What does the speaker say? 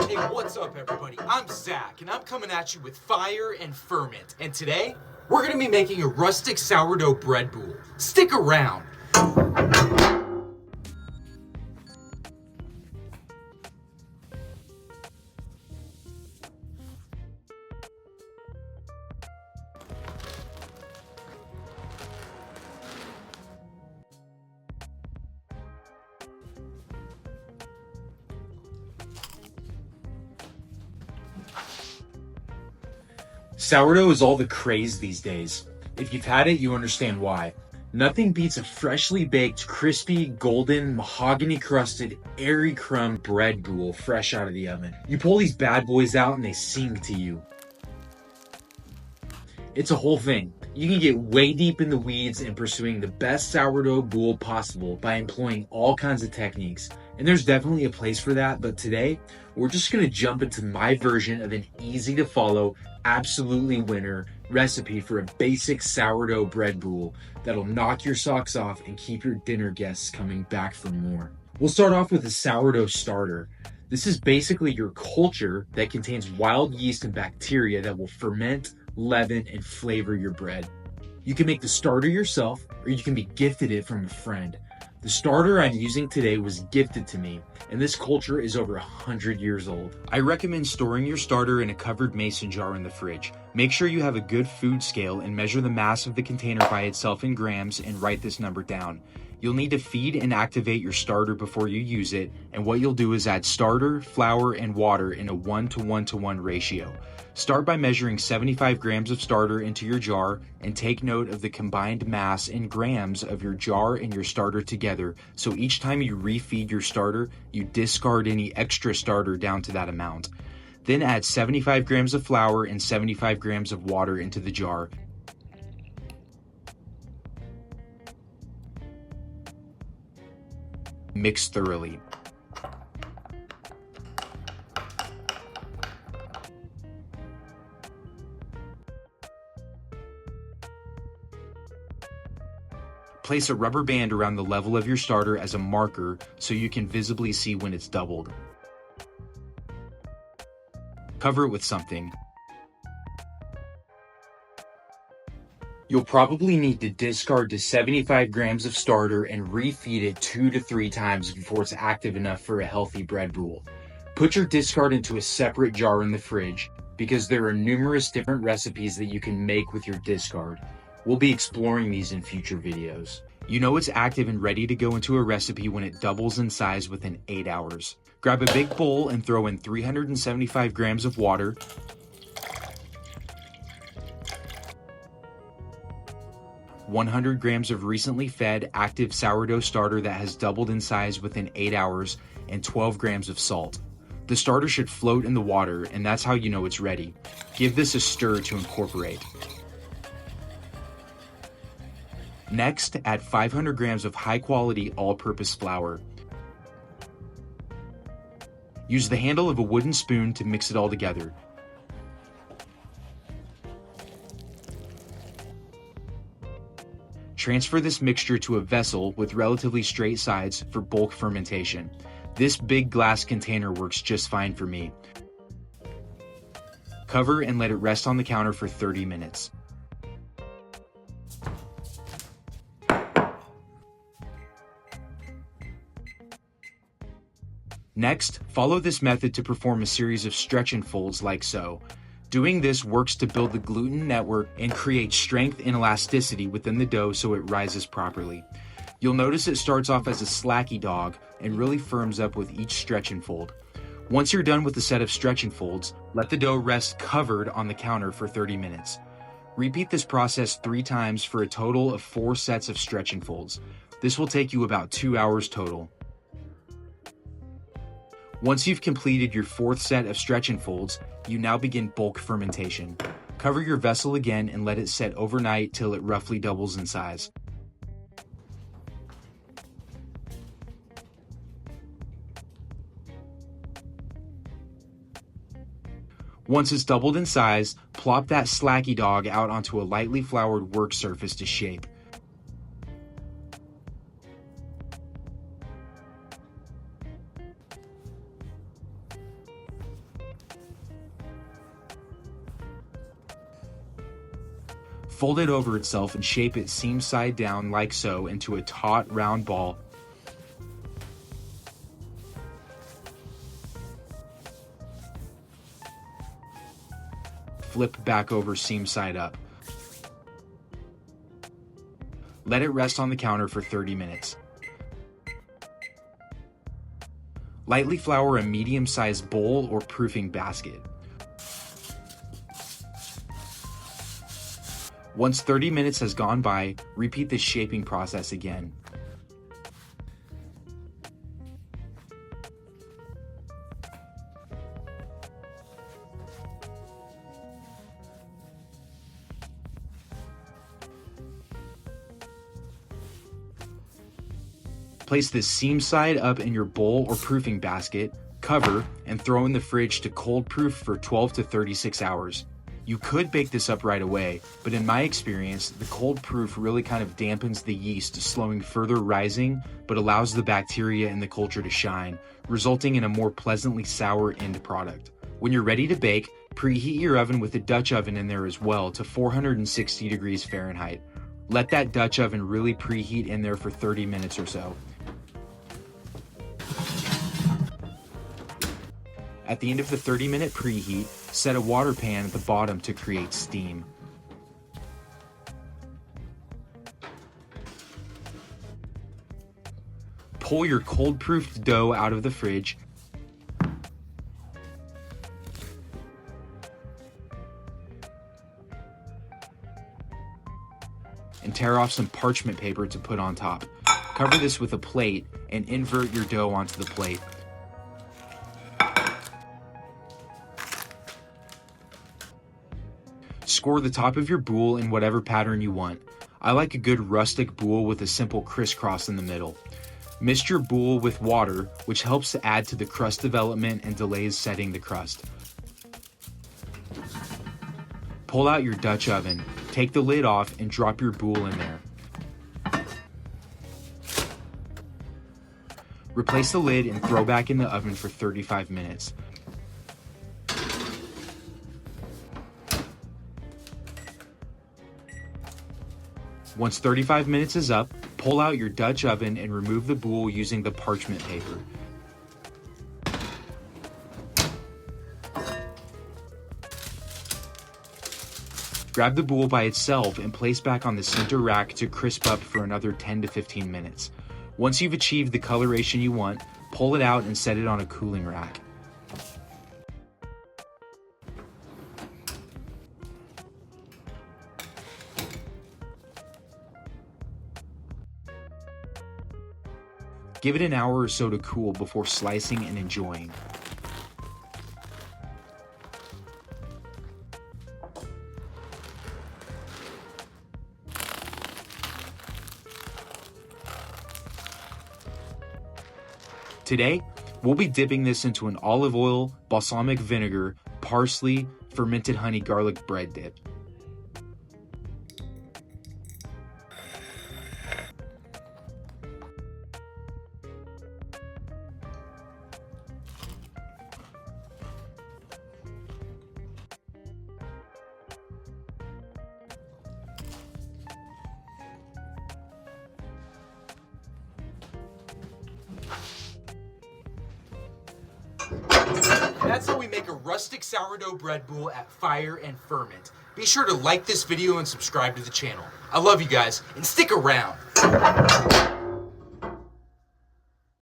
Hey, what's up everybody? I'm Zach, and I'm coming at you with Fire and Ferment. And today, we're gonna be making a rustic sourdough bread boule. Stick around. Sourdough is all the craze these days. If you've had it, you understand why. Nothing beats a freshly baked, crispy, golden, mahogany-crusted, airy crumb bread boule fresh out of the oven. You pull these bad boys out and they sing to you. It's a whole thing. You can get way deep in the weeds in pursuing the best sourdough boule possible by employing all kinds of techniques. And there's definitely a place for that, but today, we're just gonna jump into my version of an easy to follow, absolutely winner recipe for a basic sourdough bread boule that'll knock your socks off and keep your dinner guests coming back for more. We'll start off with a sourdough starter. This is basically your culture that contains wild yeast and bacteria that will ferment, leaven, and flavor your bread. You can make the starter yourself, or you can be gifted it from a friend. The starter I'm using today was gifted to me, and this culture is over 100 years old. I recommend storing your starter in a covered mason jar in the fridge. Make sure you have a good food scale and measure the mass of the container by itself in grams and write this number down. You'll need to feed and activate your starter before you use it, and what you'll do is add starter, flour, and water in a 1:1:1 ratio. Start by measuring 75 grams of starter into your jar and take note of the combined mass in grams of your jar and your starter together, so each time you refeed your starter, you discard any extra starter down to that amount. Then add 75 grams of flour and 75 grams of water into the jar. Mix thoroughly. Place a rubber band around the level of your starter as a marker so you can visibly see when it's doubled. Cover it with something. You'll probably need to discard the 75 grams of starter and refeed it 2 to 3 times before it's active enough for a healthy bread boule. Put your discard into a separate jar in the fridge because there are numerous different recipes that you can make with your discard. We'll be exploring these in future videos. You know it's active and ready to go into a recipe when it doubles in size within 8 hours. Grab a big bowl and throw in 375 grams of water, 100 grams of recently fed active sourdough starter that has doubled in size within 8 hours, and 12 grams of salt. The starter should float in the water, and that's how you know it's ready. Give this a stir to incorporate. Next, add 500 grams of high-quality all-purpose flour. Use the handle of a wooden spoon to mix it all together. Transfer this mixture to a vessel with relatively straight sides for bulk fermentation. This big glass container works just fine for me. Cover and let it rest on the counter for 30 minutes. Next, follow this method to perform a series of stretch and folds like so. Doing this works to build the gluten network and create strength and elasticity within the dough so it rises properly. You'll notice it starts off as a slacky dog and really firms up with each stretch and fold. Once you're done with the set of stretch and folds, let the dough rest covered on the counter for 30 minutes. Repeat this process 3 times for a total of 4 sets of stretch and folds. This will take you about 2 hours total. Once you've completed your 4th set of stretch and folds, you now begin bulk fermentation. Cover your vessel again and let it set overnight till it roughly doubles in size. Once it's doubled in size, plop that slacky dog out onto a lightly floured work surface to shape. Fold it over itself and shape it seam side down like so into a taut round ball. Flip back over seam side up. Let it rest on the counter for 30 minutes. Lightly flour a medium-sized bowl or proofing basket. Once 30 minutes has gone by, repeat the shaping process again. Place the seam side up in your bowl or proofing basket, cover, and throw in the fridge to cold proof for 12 to 36 hours. You could bake this up right away, but in my experience, the cold proof really kind of dampens the yeast, slowing further rising, but allows the bacteria in the culture to shine, resulting in a more pleasantly sour end product. When you're ready to bake, preheat your oven with a Dutch oven in there as well to 460 degrees Fahrenheit. Let that Dutch oven really preheat in there for 30 minutes or so. At the end of the 30-minute preheat, set a water pan at the bottom to create steam. Pull your cold-proofed dough out of the fridge and tear off some parchment paper to put on top. Cover this with a plate and invert your dough onto the plate. Score the top of your boule in whatever pattern you want. I like a good rustic boule with a simple crisscross in the middle. Mist your boule with water, which helps to add to the crust development and delays setting the crust. Pull out your Dutch oven, take the lid off, and drop your boule in there. Replace the lid and throw back in the oven for 35 minutes. Once 35 minutes is up, pull out your Dutch oven and remove the boule using the parchment paper. Grab the boule by itself and place back on the center rack to crisp up for another 10 to 15 minutes. Once you've achieved the coloration you want, pull it out and set it on a cooling rack. Give it an hour or so to cool before slicing and enjoying. Today, we'll be dipping this into an olive oil, balsamic vinegar, parsley, fermented honey garlic bread dip. That's how we make a rustic sourdough bread boule at Fire and Ferment. Be sure to like this video and subscribe to the channel. I love you guys, and stick around.